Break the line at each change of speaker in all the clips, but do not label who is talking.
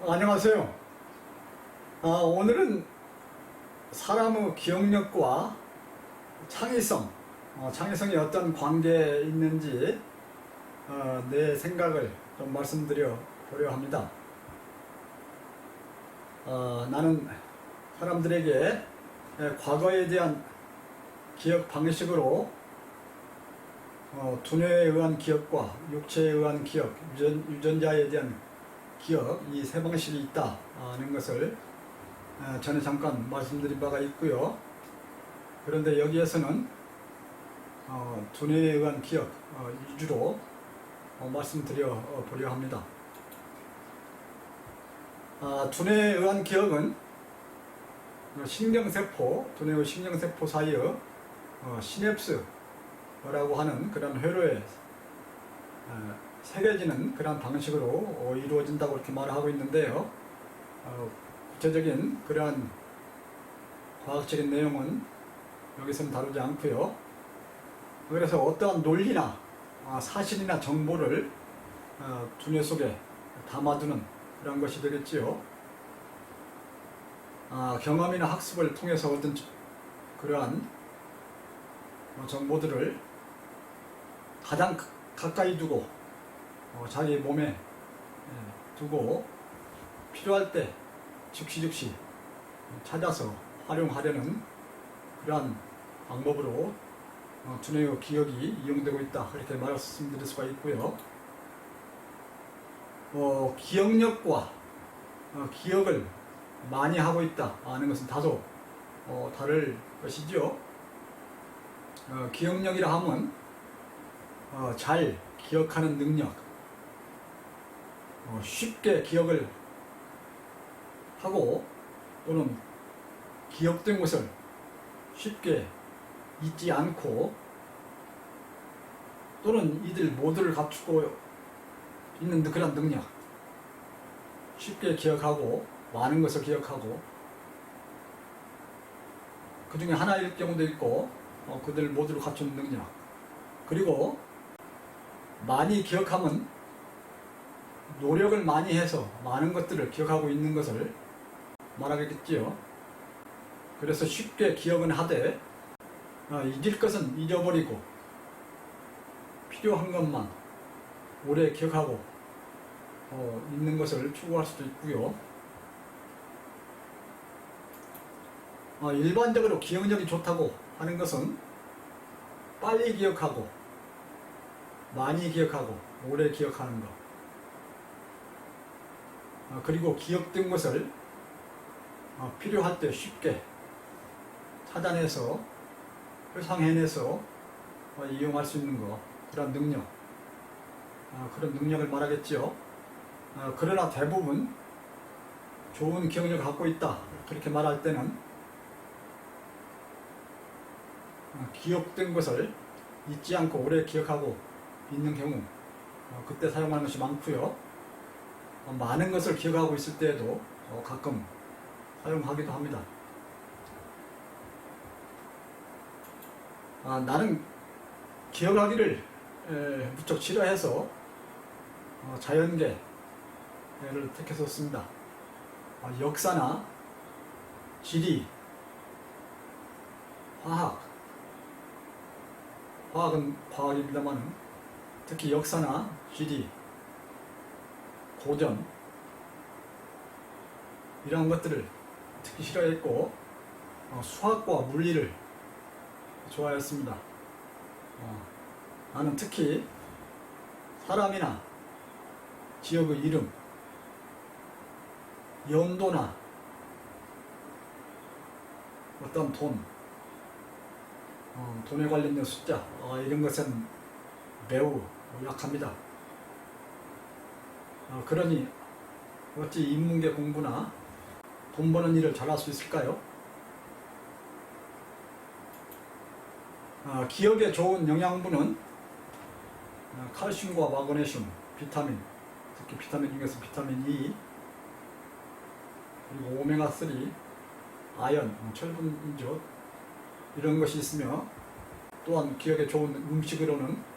안녕하세요. 오늘은 사람의 기억력과 창의성, 창의성이 어떤 관계에 있는지 내 생각을 좀 말씀드려 보려 합니다. 나는 사람들에게 과거에 대한 기억 방식으로 두뇌에 의한 기억과 육체에 의한 기억, 유전자에 대한 기억, 이 세 방식이 있다는 것을 전에 잠깐 말씀드린 바가 있고요. 그런데 여기에서는 두뇌에 의한 기억 위주로 말씀드려 보려 합니다. 두뇌에 의한 기억은 신경세포, 두뇌의 신경세포 사이의 시냅스라고 하는 그런 회로에 새겨지는 그런 방식으로 이루어진다고 이렇게 말을 하고 있는데요. 구체적인 그러한 과학적인 내용은 여기서는 다루지 않고요. 그래서 어떠한 논리나 사실이나 정보를 두뇌 속에 담아두는 그런 것이 되겠지요. 경험이나 학습을 통해서 얻은 그러한 정보들을 가장 가까이 두고 자기 몸에 두고 필요할 때 즉시 찾아서 활용하려는 그러한 방법으로 두뇌의 기억이 이용되고 있다, 그렇게 말씀드릴 수가 있고요. 기억력과 기억을 많이 하고 있다 하는 것은 다소 다를 것이죠. 기억력이라 하면 잘 기억하는 능력, 쉽게 기억을 하고 또는 기억된 것을 쉽게 잊지 않고 또는 이들 모두를 갖추고 있는 그런 능력, 쉽게 기억하고 많은 것을 기억하고 그 중에 하나일 경우도 있고 그들 모두를 갖춘 능력, 그리고 많이 기억하면 노력을 많이 해서 많은 것들을 기억하고 있는 것을 말하겠지요. 그래서 쉽게 기억은 하되 잊을 것은 잊어버리고 필요한 것만 오래 기억하고 있는 것을 추구할 수도 있고요. 일반적으로 기억력이 좋다고 하는 것은 빨리 기억하고 많이 기억하고 오래 기억하는 것, 그리고 기억된 것을 필요할 때 쉽게 찾아내서 회상해내서 이용할 수 있는 것, 그런 능력, 그런 능력을 말하겠지요. 그러나 대부분 좋은 기억력을 갖고 있다, 그렇게 말할 때는 기억된 것을 잊지 않고 오래 기억하고 있는 경우, 그때 사용하는 것이 많고요. 많은 것을 기억하고 있을 때에도 가끔 사용하기도 합니다. 나는 기억하기를 무척 싫어해서 자연계를 택해서 씁니다. 역사나 지리, 화학은 과학입니다만 특히 역사나 지리, 고전, 이러한 것들을 특히 싫어했고 수학과 물리를 좋아했습니다. 나는 특히 사람이나 지역의 이름, 연도나 어떤 돈에 관련된 숫자, 이런 것은 매우 약합니다. 그러니 어찌 인문계 공부나 돈 버는 일을 잘할 수 있을까요? 기억에 좋은 영양분은 칼슘과 마그네슘, 비타민, 특히 비타민 중에서 비타민 E, 그리고 오메가3, 아연, 철분이죠. 이런 것이 있으며, 또한 기억에 좋은 음식으로는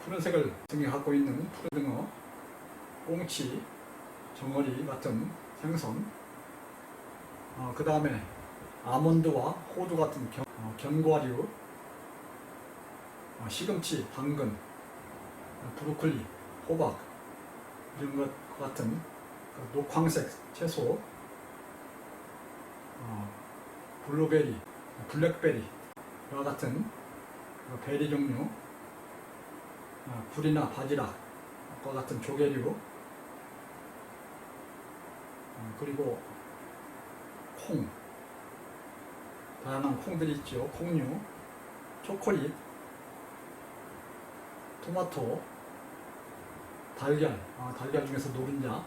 푸른색을 등에 갖고 있는 푸르등어, 꽁치, 정어리 같은 생선, 그 다음에 아몬드와 호두 같은 견과류, 시금치, 당근, 브로콜리, 호박 이런 것 같은 녹황색 채소, 블루베리, 블랙베리 와 같은 베리 종류, 굴이나 바지락과 같은 조개류, 그리고 콩, 다양한 콩들이 있죠. 콩류, 초콜릿, 토마토, 달걀, 달걀 중에서 노른자,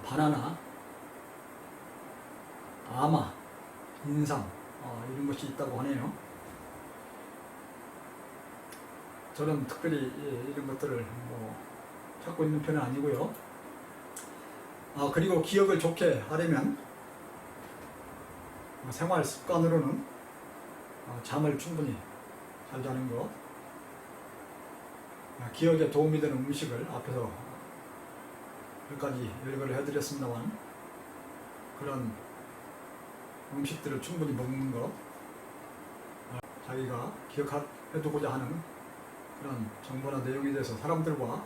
바나나, 아마, 인삼, 이런 것이 있다고 하네요. 저는 특별히 이런 것들을 찾고 있는 편은 아니고요. 그리고 기억을 좋게 하려면 생활 습관으로는 잠을 충분히 잘 자는 것, 기억에 도움이 되는 음식을 앞에서 몇 가지 열거를 해드렸습니다만, 그런 음식들을 충분히 먹는 것, 자기가 기억해두고자 하는 그런 정보나 내용에 대해서 사람들과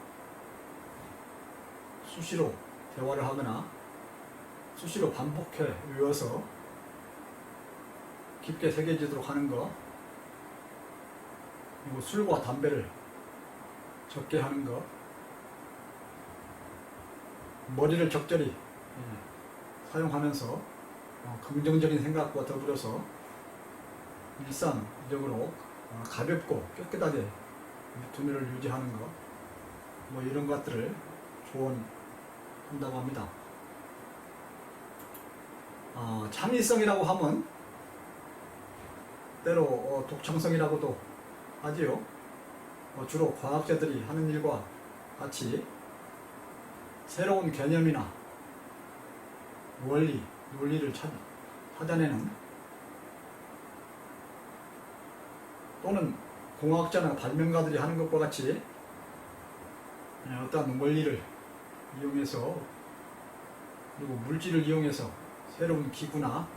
수시로 대화를 하거나 수시로 반복해 외워서 깊게 새겨지도록 하는 것, 그리고 술과 담배를 적게 하는 것, 머리를 적절히 사용하면서 긍정적인 생각과 더불어서 일상적으로 가볍고 깨끗하게 두뇌를 유지하는 것, 이런 것들을 조언한다고 합니다. 창의성이라고 하면 때로 독창성이라고도 하지요. 주로 과학자들이 하는 일과 같이 새로운 개념이나 원리, 논리를 찾아내는, 또는 공학자나 발명가들이 하는 것과 같이 어떤 원리를 이용해서, 그리고 물질을 이용해서 새로운 기구나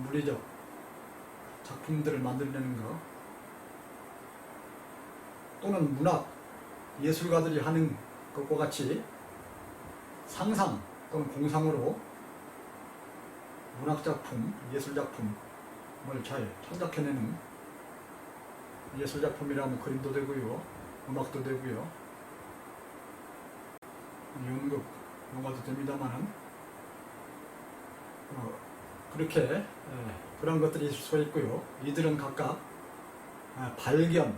물리적 작품들을 만들어내는 것, 또는 문학, 예술가들이 하는 것과 같이 상상 또는 공상으로 문학작품, 예술작품을 잘 창작해내는, 예술작품이라면 그림도 되고요, 음악도 되고요, 연극, 영화도 됩니다만은, 그렇게 그런 것들이 있을 수 있고요. 이들은 각각 발견,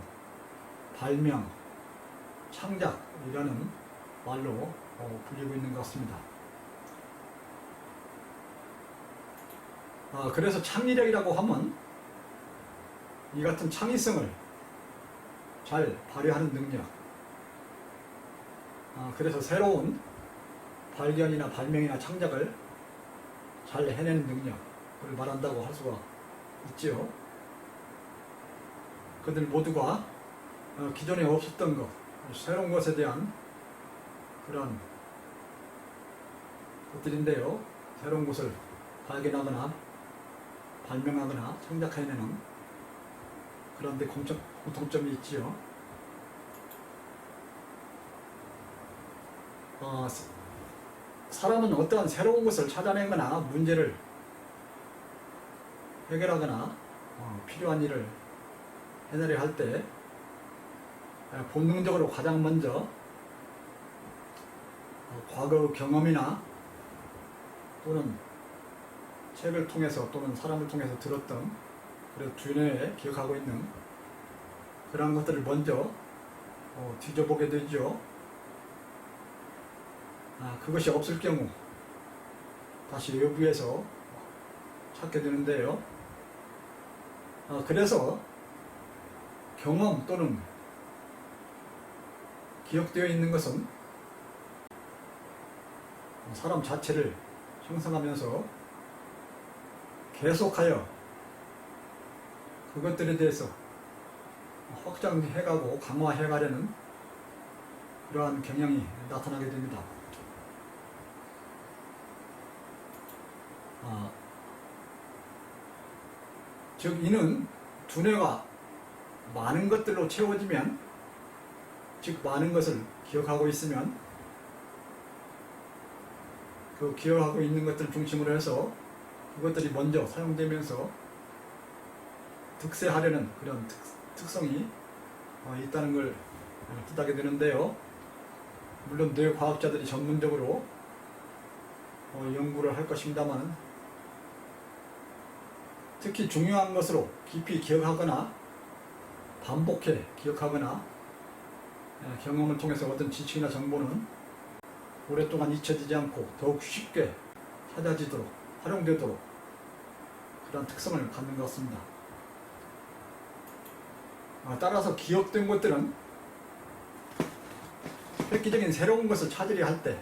발명, 창작이라는 말로 불리고 있는 것 같습니다. 그래서 창의력이라고 하면 이 같은 창의성을 잘 발휘하는 능력, 그래서 새로운 발견이나 발명이나 창작을 잘 해내는 능력을 말한다고 할 수가 있지요. 그들 모두가 기존에 없었던 것, 새로운 것에 대한 그런 것들인데요. 새로운 것을 발견하거나 발명하거나 창작해내는 그런 데 공통점이 있지요. 사람은 어떠한 새로운 것을 찾아내거나 문제를 해결하거나 필요한 일을 해내려 할 때 본능적으로 가장 먼저 과거 경험이나 또는 책을 통해서 또는 사람을 통해서 들었던, 그래서 두뇌에 기억하고 있는 그런 것들을 먼저 뒤져보게 되죠. 그것이 없을 경우 다시 외부에서 찾게 되는데요. 그래서 경험 또는 기억되어 있는 것은 사람 자체를 형성하면서 계속하여 그것들에 대해서 확장해가고 강화해가려는 그러한 경향이 나타나게 됩니다. 즉 이는 두뇌가 많은 것들로 채워지면, 즉 많은 것을 기억하고 있으면 그 기억하고 있는 것들 중심으로 해서 그것들이 먼저 사용되면서 득세하려는 그런 특성이 있다는 걸 뜻하게 되는데요. 물론 뇌과학자들이 전문적으로 연구를 할 것입니다만, 특히 중요한 것으로 깊이 기억하거나 반복해 기억하거나 경험을 통해서 얻은 지식이나 정보는 오랫동안 잊혀지지 않고 더욱 쉽게 찾아지도록, 활용되도록 그런 특성을 갖는 것 같습니다. 따라서 기억된 것들은 획기적인 새로운 것을 찾으려 할 때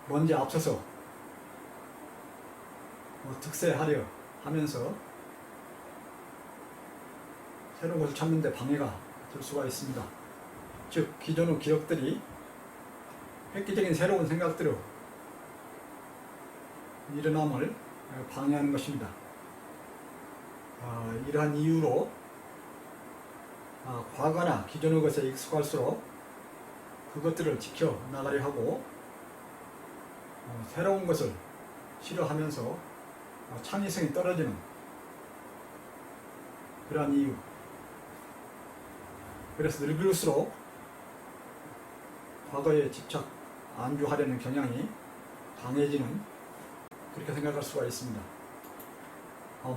먼저 앞서서 득세하려 하면서 새로운 것을 찾는 데 방해가 될 수가 있습니다. 즉 기존의 기억들이 획기적인 새로운 생각들로 일어남을 방해하는 것입니다. 이러한 이유로 과거나 기존의 것에 익숙할수록 그것들을 지켜나가려 하고 새로운 것을 싫어하면서 창의성이 떨어지는 그러한 이유. 그래서 늙을수록 과거에 집착, 안주하려는 경향이 강해지는, 그렇게 생각할 수가 있습니다.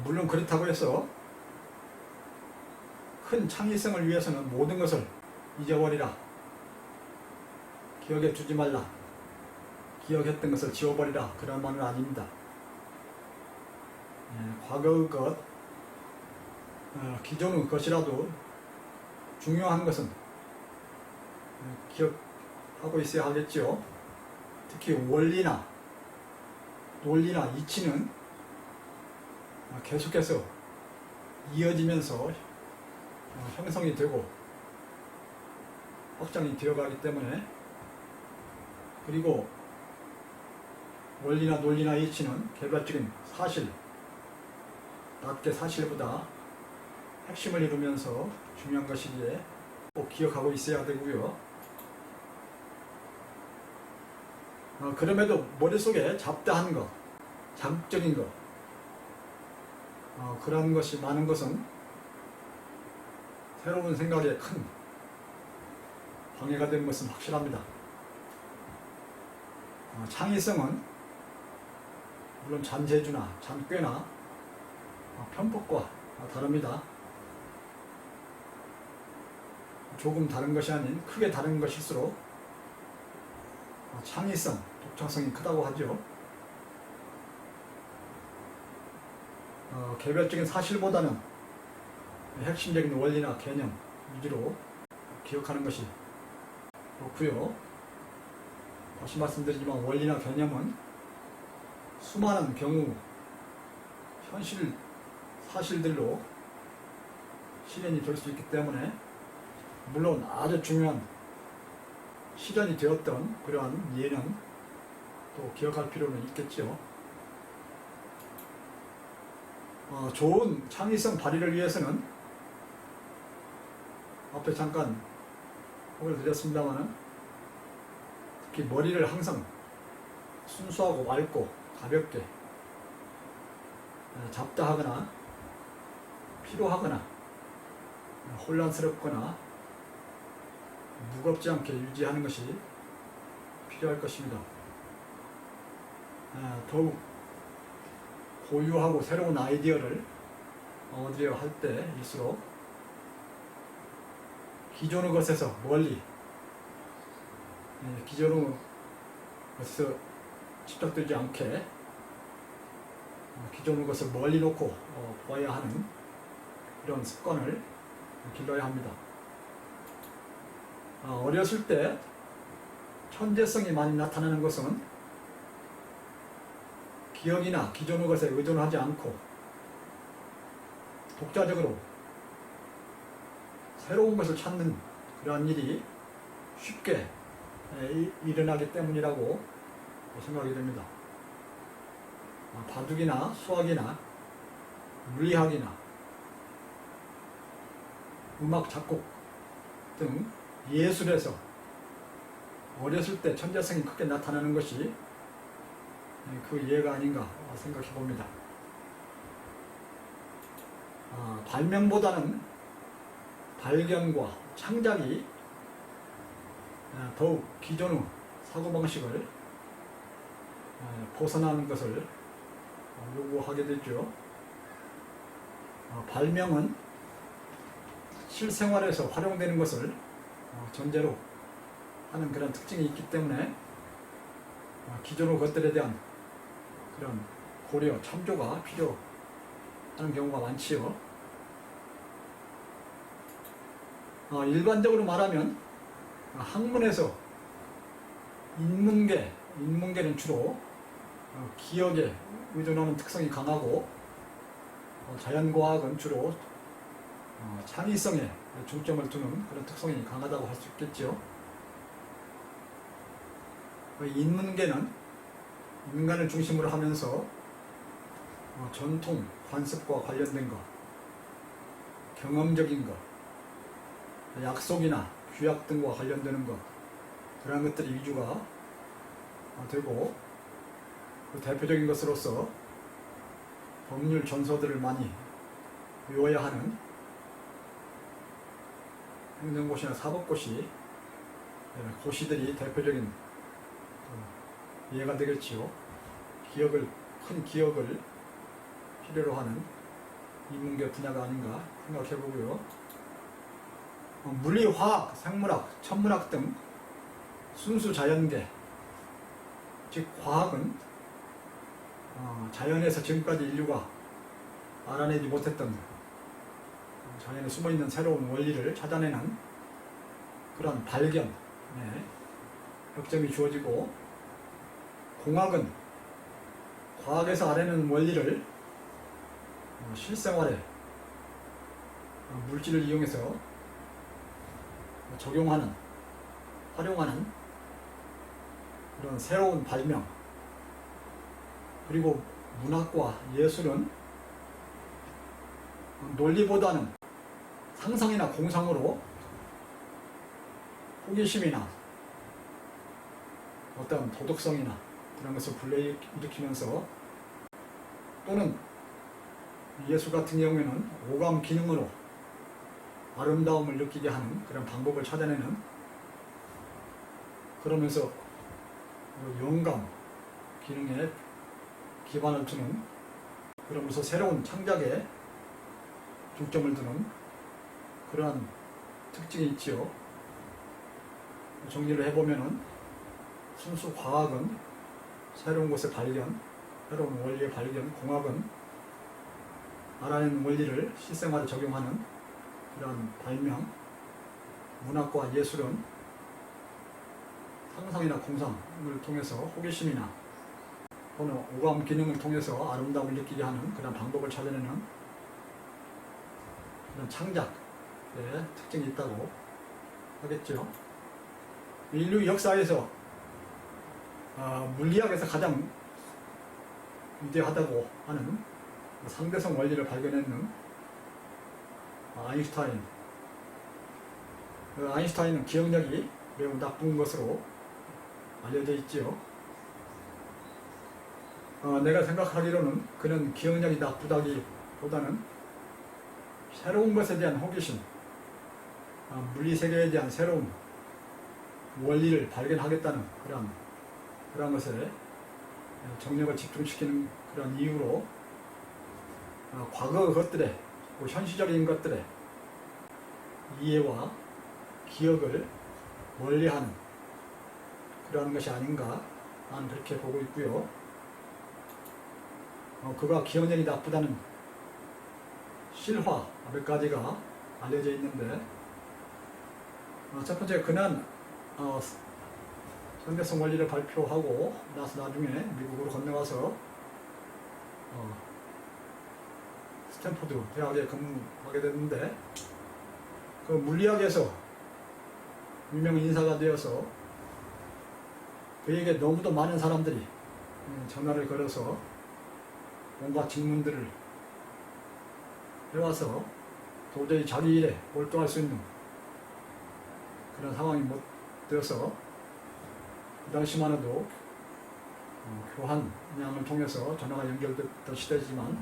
물론 그렇다고 해서 큰 창의성을 위해서는 모든 것을 잊어버리라, 기억에 두지 말라, 기억했던 것을 지워버리라, 그런 말은 아닙니다. 과거의 것, 기존의 것이라도 중요한 것은 기억하고 있어야 하겠죠. 특히 원리나 논리나 이치는 계속해서 이어지면서 형성이 되고 확장이 되어가기 때문에, 그리고 원리나 논리나 이치는 개별적인 사실, 낮게 사실보다 핵심을 이루면서 중요한 것이기에 꼭 기억하고 있어야 되고요. 그럼에도 머릿속에 잡다한 것, 자극적인 것, 그런 것이 많은 것은 새로운 생각에 큰 방해가 된 것은 확실합니다. 창의성은 물론 잔재주나 잔꾀나 편법과 다릅니다. 조금 다른 것이 아닌 크게 다른 것일수록 창의성, 독창성이 크다고 하죠. 개별적인 사실보다는 핵심적인 원리나 개념 위주로 기억하는 것이 좋고요. 다시 말씀드리지만 원리나 개념은 수많은 경우 현실 사실들로 실현이 될 수 있기 때문에, 물론 아주 중요한 실현이 되었던 그러한 예는 또 기억할 필요는 있겠죠. 좋은 창의성 발휘를 위해서는 앞에 잠깐 보여드렸습니다만, 특히 머리를 항상 순수하고 맑고 가볍게, 잡다하거나 피로하거나 혼란스럽거나 무겁지 않게 유지하는 것이 필요할 것입니다. 더욱 고유하고 새로운 아이디어를 얻으려 할 때일수록 기존의 것에서 멀리, 기존의 것에서 집착되지 않게 기존의 것을 멀리 놓고 보아야 하는 이런 습관을 길러야 합니다. 어렸을 때 천재성이 많이 나타나는 것은 기억이나 기존의 것에 의존하지 않고 독자적으로 새로운 것을 찾는 그러한 일이 쉽게 일어나기 때문이라고 생각이 됩니다. 바둑이나 수학이나 물리학이나 음악 작곡 등 예술에서 어렸을 때 천재성이 크게 나타나는 것이 그 예가 아닌가 생각해 봅니다. 발명보다는 발견과 창작이 더욱 기존의 사고방식을 벗어나는 것을 요구하게 되죠. 발명은 실생활에서 활용되는 것을 전제로 하는 그런 특징이 있기 때문에 기존의 것들에 대한 그런 고려, 참조가 필요하는 경우가 많지요. 일반적으로 말하면 학문에서 인문계는 주로 기억에 의존하는 특성이 강하고 자연과학은 주로 창의성에 중점을 두는 그런 특성이 강하다고 할 수 있겠죠. 인문계는 인간을 중심으로 하면서 전통, 관습과 관련된 것, 경험적인 것, 약속이나 규약 등과 관련되는 것, 그러한 것들이 위주가 되고, 그 대표적인 것으로서 법률 전서들을 많이 외워야 하는 행정고시나 사법고시 고시들이 대표적인 예가 되겠지요. 큰 기억을 필요로 하는 인문계 분야가 아닌가 생각해 보고요. 물리, 화학, 생물학, 천문학 등 순수 자연계, 즉 과학은 자연에서 지금까지 인류가 알아내지 못했던 자연에 숨어있는 새로운 원리를 찾아내는 그런 발견, 역점이 주어지고, 공학은 과학에서 알아내는 원리를 실생활에 물질을 이용해서 적용하는, 활용하는 그런 새로운 발명, 그리고 문학과 예술은 논리보다는 상상이나 공상으로 호기심이나 어떤 도덕성이나 그런 것을 불러일으키면서, 또는 예술 같은 경우에는 오감 기능으로 아름다움을 느끼게 하는 그런 방법을 찾아내는, 그러면서 영감 기능에 기반을 두는, 그러면서 새로운 창작에 중점을 두는 그러한 특징이 있지요. 정리를 해보면은 순수 과학은 새로운 것의 발견, 새로운 원리의 발견, 공학은 알아낸 원리를 실생활에 적용하는 그런 발명, 문학과 예술은 상상이나 공상을 통해서 호기심이나 또는 오감 기능을 통해서 아름다움을 느끼게 하는 그런 방법을 찾아내는 그런 창작의 특징이 있다고 하겠죠. 인류 역사에서 물리학에서 가장 위대하다고 하는 상대성 원리를 발견했는 아인슈타인. 아인슈타인은 기억력이 매우 나쁜 것으로 알려져 있지요. 내가 생각하기로는 그는 기억력이 나쁘다기보다는 새로운 것에 대한 호기심, 물리세계에 대한 새로운 원리를 발견하겠다는 그런 것에 정력을 집중시키는 그런 이유로 과거 것들의, 현실적인 것들의 이해와 기억을 멀리하는 그러한 것이 아닌가, 나는 그렇게 보고 있고요. 그가 기억력이 나쁘다는 실화 몇 가지가 알려져 있는데, 첫 번째, 그는 상대성 원리를 발표하고 나서 나중에 미국으로 건너가서 스탠포드 대학에 근무하게 됐는데, 그 물리학에서 유명 인사가 되어서 그에게 너무도 많은 사람들이 전화를 걸어서 온갖 질문들을 해와서 도저히 자기 일에 몰두할 수 있는 그런 상황이 못 되어서 그 당시만 해도 교환량을 통해서 전화가 연결됐던 시대지만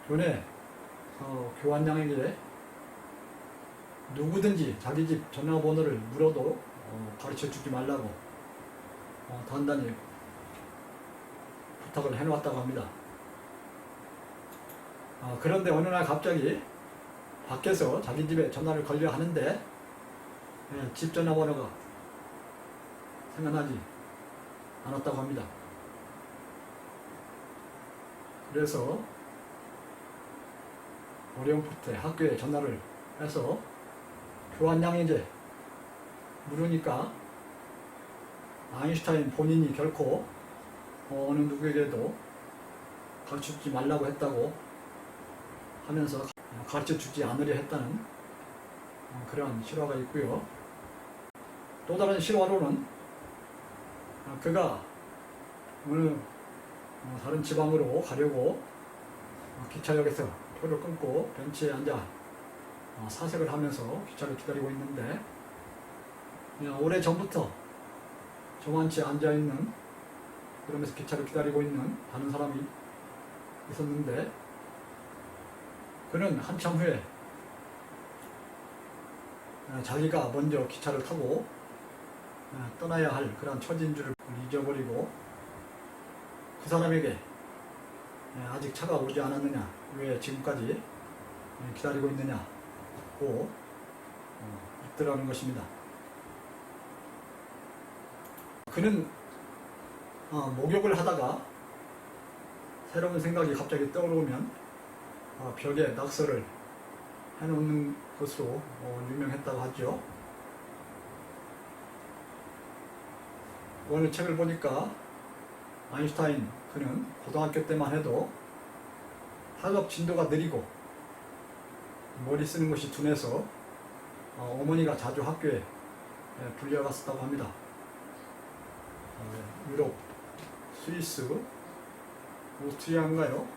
교내 교환량에게 누구든지 자기 집 전화번호를 물어도 가르쳐 주지 말라고 단단히 부탁을 해놓았다고 합니다. 그런데 어느 날 갑자기 밖에서 자기 집에 전화를 걸려 하는데 집 전화번호가 생각나지 않았다고 합니다. 그래서 어려운 끝에 학교에 전화를 해서 교환량이제 물으니까 아인슈타인 본인이 결코 어느 누구에게도 가르쳐주지 말라고 했다고 하면서 가르쳐주지 않으려 했다는 그러한 실화가 있고요. 또 다른 실화로는 그가 어느 다른 지방으로 가려고 기차역에서 표를 끊고 벤치에 앉아 사색을 하면서 기차를 기다리고 있는데 오래전부터 저만치 앉아있는 그러면서 기차를 기다리고 있는 다른 사람이 있었는데 그는 한참 후에 자기가 먼저 기차를 타고 떠나야 할 그런 처지인 줄을 잊어버리고 그 사람에게 아직 차가 오지 않았느냐, 왜 지금까지 기다리고 있느냐고 묻더라는 것입니다. 그는 목욕을 하다가 새로운 생각이 갑자기 떠오르면 벽에 낙서를 해놓는 것으로 유명했다고 하죠. 어느 책을 보니까 아인슈타인 그는 고등학교 때만 해도 학업 진도가 느리고 머리 쓰는 것이 둔해서 어머니가 자주 학교에 불려갔었다고 합니다. 유럽, 스위스, 오스트리아인가요?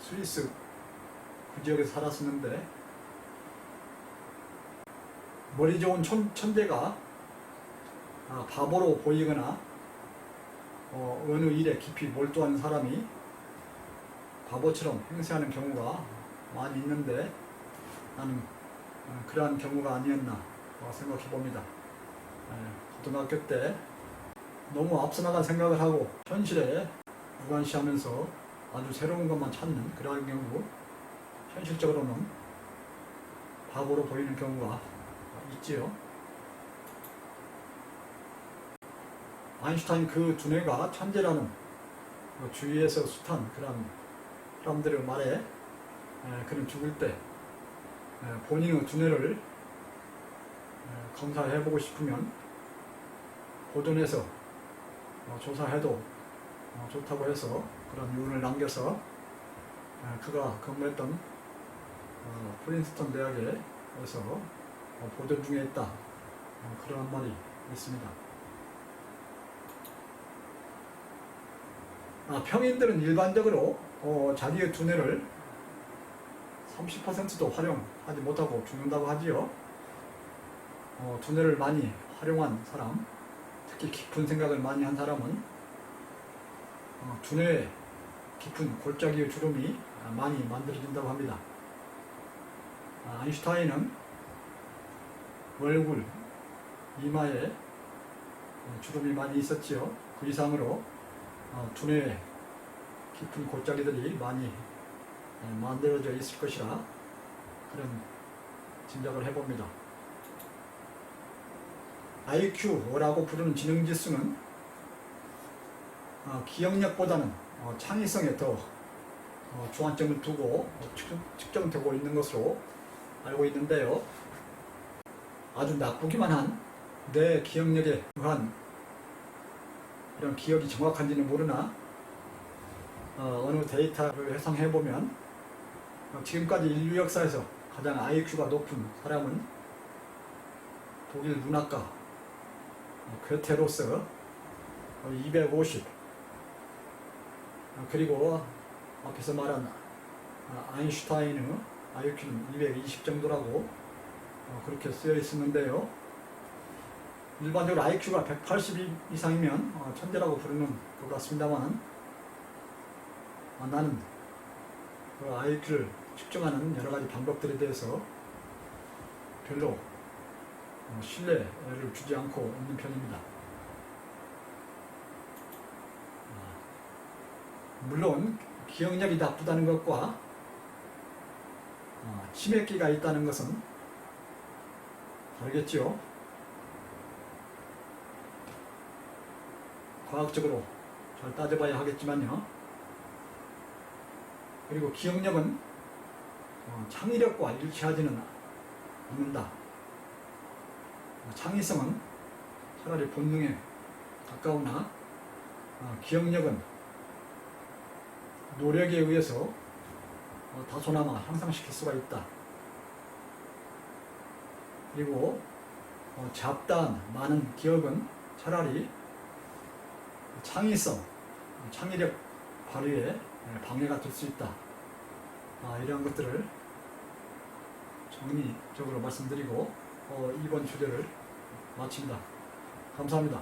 스위스 그 지역에서 살았었는데 머리 좋은 천재가 바보로 보이거나 어느 일에 깊이 몰두하는 사람이 바보처럼 행세하는 경우가 많이 있는데 나는 그러한 경우가 아니었나 생각해 봅니다. 고등학교 때 너무 앞서 나간 생각을 하고 현실에 무관시하면서 아주 새로운 것만 찾는 그러한 경우, 현실적으로는 바보로 보이는 경우가 있지요. 아인슈타인 그 두뇌가 천재라는 주위에서 숱한 그런 사람들의 말에 그는 죽을 때 본인의 두뇌를 검사해보고 싶으면 보존해서 조사해도 좋다고 해서 그런 유언을 남겨서 그가 근무했던 프린스턴 대학에서 보존 중에 있다, 그런 말이 있습니다. 평인들은 일반적으로 자기의 두뇌를 30%도 활용하지 못하고 죽는다고 하지요. 두뇌를 많이 활용한 사람, 특히 깊은 생각을 많이 한 사람은 두뇌에 깊은 골짜기의 주름이 많이 만들어진다고 합니다. 아인슈타인은 얼굴, 이마에 주름이 많이 있었지요. 그 이상으로 두뇌에 깊은 골짜기들이 많이 만들어져 있을 것이라 그런 짐작을 해봅니다. IQ라고 부르는 지능지수는 기억력보다는 창의성에 더 주안점을 두고 측정되고 있는 것으로 알고 있는데요. 아주 나쁘기만 한 내 기억력에 의한 이런 기억이 정확한지는 모르나 어느 데이터를 해석해보면 지금까지 인류 역사에서 가장 IQ가 높은 사람은 독일 문학가 괴테로스 250, 그리고 앞에서 말한 아인슈타인의 IQ는 220 정도라고 그렇게 쓰여 있었는데요. 일반적으로 IQ가 180 이상이면 천재라고 부르는 것 같습니다만, 나는 그 IQ를 측정하는 여러 가지 방법들에 대해서 별로 신뢰를 주지 않고 있는 편입니다. 물론 기억력이 나쁘다는 것과 치매기가 있다는 것은 다르겠지요. 과학적으로 잘 따져봐야 하겠지만요. 그리고 기억력은 창의력과 일치하지는 않는다. 창의성은 차라리 본능에 가까우나 기억력은 노력에 의해서 다소나마 향상시킬 수가 있다. 그리고 잡다한 많은 기억은 차라리 창의성, 창의력 발휘에 방해가 될 수 있다. 이러한 것들을 정리적으로 말씀드리고 이번 주제를 마칩니다. 감사합니다.